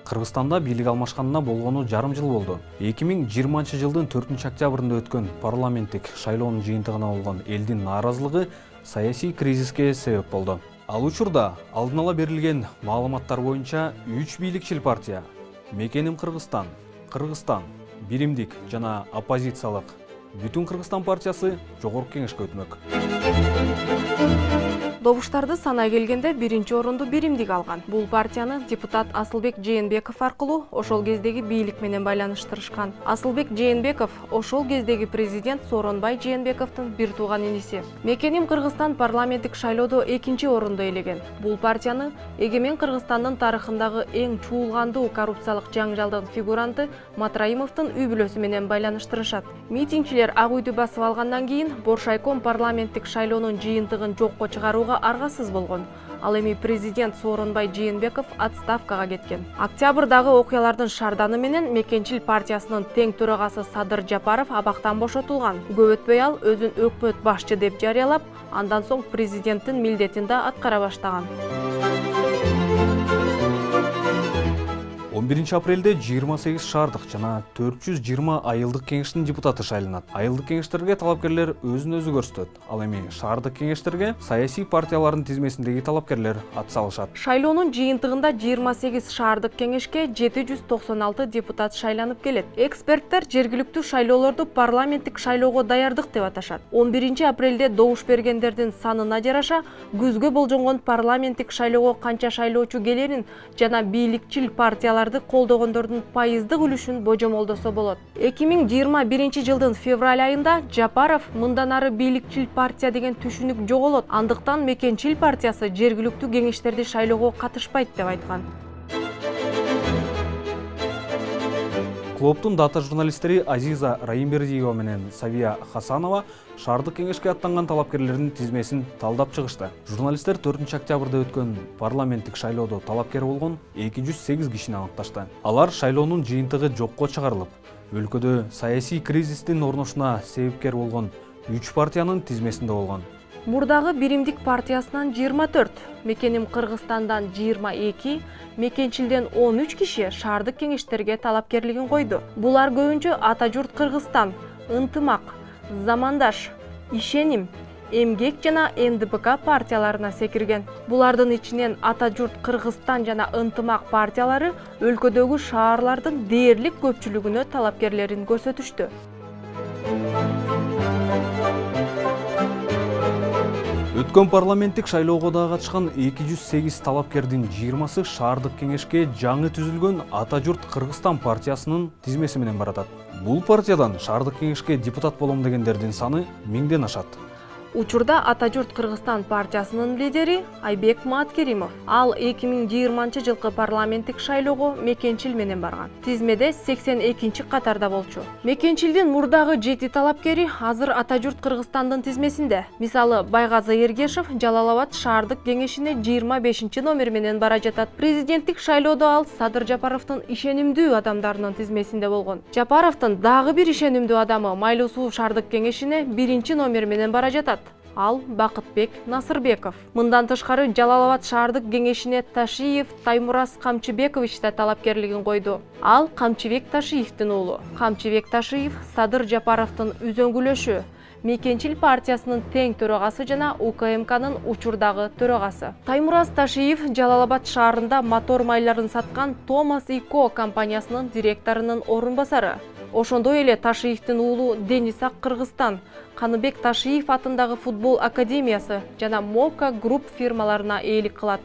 Кыргызстанда бийлик алмашканына болгону жарым жыл болду. 2020 жылдын 4-октябрында өткөн парламенттик шайлоонун жыйынтыгына болгон элдин нааразылыгы саясий кризиске себеп болду. Ал учурда алдын ала берилген маалыматтар боюнча 3 бийликчил партия Мекеним Кыргызстан, Кыргызстан, Биримдик жана оппозициялык Бүтүн Кыргызстан партиясы жогорку кеңешке өтмөк. Добуштарды санай келгенде биринчи орунду Биримдик алган. Бул партияны депутат Асылбек Жээнбеков аркылуу ошол кездеги бийлик менен байланыштырышкан. Асылбек Жээнбеков ошол кездеги президент Сооронбай Жээнбековдун бир тууган иниси. Мекеним Кыргызстан парламенттик шайлоодо экинчи орунду ээлеген. Бул партияны эгемен Кыргызстандын тарыхындагы эң чуулгандуу коррупциялык жаңжалдын фигуранты Матраимовдун үй бүлөсү менен байланыштырышат. Митингчилер ак үйдү басып алгандан кийин Боршайком парламенттик шайлоонун жыйынтыгын жокко чыгарууга аргасыз болгон. Ал эми президент Сооронбай Жээнбеков отставкага кеткен. Октябрдагы окуялардын шарданы менен Мекенчил партиясынын тең төрагасы Садыр Жапаров абактан бошотулган. Көп өтпөй ал өзүн өкмөт башчы деп жарыялап, андан соң президенттин милдетин да аткара баштаган. 11 апрелде 28 шаардык жана 420 айылдык кеңештин депутаты шайланат. Айылдык кеңештерге талапкерлер өзүн өзү көрсөтөт. Ал эми шаардык кеңештерге саясий партиялардын тизмесиндеги талапкерлер атсалышат. Шайлоонун жыйынтыгында 28 шаардык кеңешке 796 депутат шайланып келет. Эксперттер жергиликтүү шайлоолорду парламенттик шайлоого даярдык деп аташат. 11 апрелде добуш бергендердин санына жараша күзгө болжонгон парламенттик шайлоого канча шайлоочу келерин жана бийликчил партиялар колдогондордун пайыздык үлүшүн божомолдосо болот. 2021 жылдын февраль айында Жапаров мындан ары бийликчил партия деген түшүнүк жоголот. Андыктан Мекенчил партиясы жергиликтүү кеңештерди шайлоого катышпайт деп айткан. Клубтун дата журналисттери Азиза Раимбердиева менен Савия Хасанова шаардык кеңешке аттанган талапкерлердин тизмесин талдап чыгышты. Журналисттер 4-октябрда өткөн парламенттик шайлоодо талапкер болгон 208 кишини аныкташты. Алар шайлоонун жыйынтыгы жокко чыгарылып, өлкөдө саясий кризистин орношуна себепкер болгон 3 партиянын тизмесинде болгон. Мурдагы Биримдик партиясынан 24, Мекеним Кыргызстандан 22, Мекенчилден 13 киши шаардык кеңештерге талапкерлигин койду. Булар көбүнчө Ата журт Кыргызстан, Ынтымак, Замандаш, Ишеним, Эмгек жана НДПК партияларына секирген. Булардын ичинен Ата журт Кыргызстан жана Ынтымак партиялары өлкөдөгү шаарлардын дээрлик көпчүлүгүнө талапкерлерин көрсөтүштү. Өткөн парламенттик шайлоого да катышкан 208 талапкердин 20сы шаардык кеңешке жаңы түзүлгөн Ата журт Кыргызстан партиясынын тизмеси менен баратат. Бул партиядан шаардык кеңешке депутат болом дегендердин саны 1000ден ашат. Учурда Ата журт Кыргызстан партиясынын лидери Айбек Маткеримов. Ал 2020 жылкы парламенттик шайлоого Мекенчил менен барган. Тизмеде 82 катарда болчу. Мекенчилдин мурдагы 7 талапкери азыр Ата журт Кыргызстандын тизмесинде. Мисалы, Байгазы Эргешев Жалал-Абад шаардык кеңешине 25 номер менен бара жатат. Президенттик шайлоодо ал Садыр Жапаровдун ишенимдүү адамдарынын тизмесинде болгон. Жапаровдун дагы бир ишенимдүү адамы Майлуу Суу шаардык кеңешине 1 номер менен бара жатат. Ал Бакытбек Насырбеков. Мындан тышкары Жалал-Абад шаардык кеңешине Ташиев Таймураз Камчыбекович да талапкерлигин койду. Ал Камчыбек Ташиевдин уулу. Камчыбек Ташиев Садыр Жапаровдун үзөңгүлөшү, Мекенчил партиясынын тең төрагасы жана УКМКнын учурдагы төрагасы. Таймураз Ташиев Жалал-Абад шаарында мотор майларын саткан Томас и Ко компаниясынын директорунун орун басары. Ошондой эле Ташиевдин уулу Денис Ак Кыргызстан, Каныбек Ташиев атындагы футбол академиясы жана Мока групп фирмаларына ээлик кылат.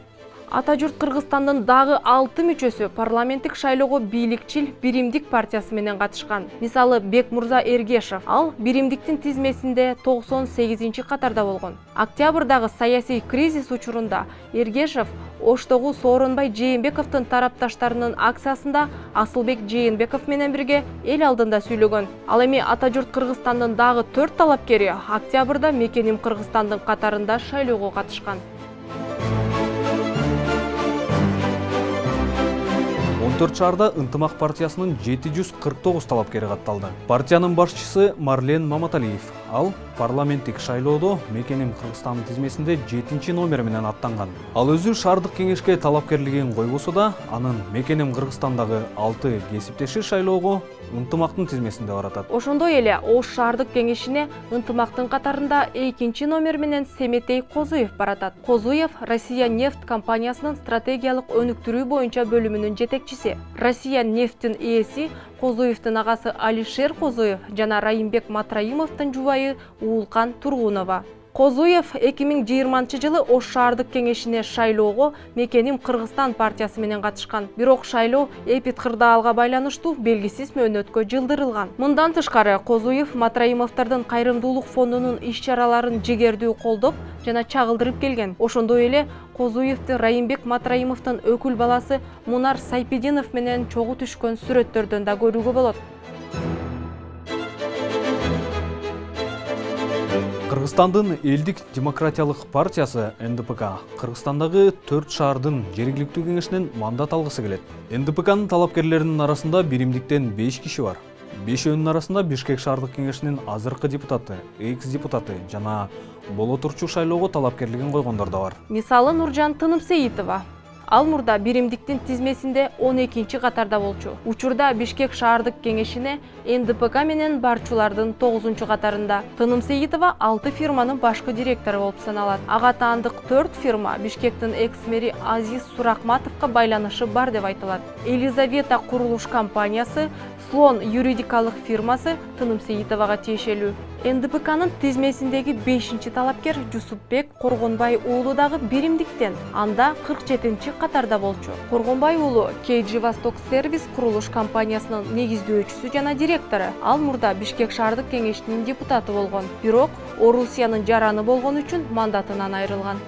Ата журт Кыргызстандын дагы 6 мүчөсү парламенттик шайлоого бийликчил Биримдик партиясы менен катышкан. Мисалы, Бекмурза Эргешев. Ал Биримдиктин тизмесинде 98 катарда болгон. Октябрдагы саясий кризис учурунда Эргешев Оштогу Сооронбай Жээнбековдун тарапташтарынын акциясында Асылбек Жээнбеков менен бирге эл алдында сүйлөгөн. Ал эми Ата журт Кыргызстандын дагы 4 талапкери октябрда Мекеним Кыргызстандын катарында шайлоого катышкан. 14 шаарда Ынтымак партиясынын 749 талапкери катталды. Партиянын башчысы Марлен Маматалиев. Ал парламенттик шайлоодо Мекеним Кыргызстан тизмесинде 7-чи номер менен аттанган. Ал өзү шаардык кеңешке талапкерлигин койбосо да, анын Мекеним Кыргызстандагы 6 кесиптеши шайлоого Ынтымактын тизмесинде баратат. Ошондой эле Ош шаардык кеңешине Ынтымактын катарында 2-чи номер менен Семетей Козуев баратат. Козуев Россия нефть компаниясынын стратегиялык өнүктүрүү боюнча бөлүмүнүн жетекчиси. Россия нефтин ээси Козуевдин агасы Алишер Козуев жана Райымбек Матраимовдун жубайы Уулкан Тургунова. Козуев 2020 жылы Ош шаардык кеңешине шайлоого Мекеним Кыргызстан партиясы менен катышкан. Бирок шайлоо эпид кырдаалга байланыштуу белгисиз мөөнөткө жылдырылган. Мындан тышкары Козуев Матраимовдордун кайрымдуулук фондунун иш-чараларын жигердүү колдоп жана чагылдырып келген. Ошондой эле Козуевди Райымбек Матраимовдун өкүл баласы Мунар Сайпидинов менен чогуу түшкөн сүрөттөрдөн да көрүүгө болот. Кыргызстандын элдик демократиялык партиясы НДПК Кыргызстандагы 4 шаардын жергиликтүү кеңешинен мандат алгысы келет. НДПКнын талапкерлеринин арасында биримдиктен 5 киши бар. Бешөөнүн арасында Бишкек шаардык кеңешинин азыркы депутаты, экс-депутаты жана боло турчу шайлоого талапкерлигин койгондор да бар. Мисалы Нуржан Тынымсеитова. Ал мурда биримдиктин тизмесинде 12-чи катарда болчу. Учурда Бишкек шаардык кеңешине НДПК менен барчулардын 9-чу катарында. Тынымсеитова 6 фирманын башкы директору болуп саналат. Ага таандык 4 фирма Бишкектин экс-мэри Азиз Суракматовго байланышы бар деп айтылат. Елизавета курулуш компаниясы, Слон юридикалык фирмасы Тынымсеитовага тиешелүү. НДПКнын тизмесиндеги 5-чи талапкер Жусупбек Коргонбай уулу дагы биримдиктен, анда 47-чи катарда болчу. Коргонбай уулу KG Восток сервис курулуш компаниясынын негиздөөчүсү жана директору. Ал мурда Бишкек шаардык кеңешинин депутаты болгон. Бирок Орусиянын жараны болгон үчүн мандатынан айрылган.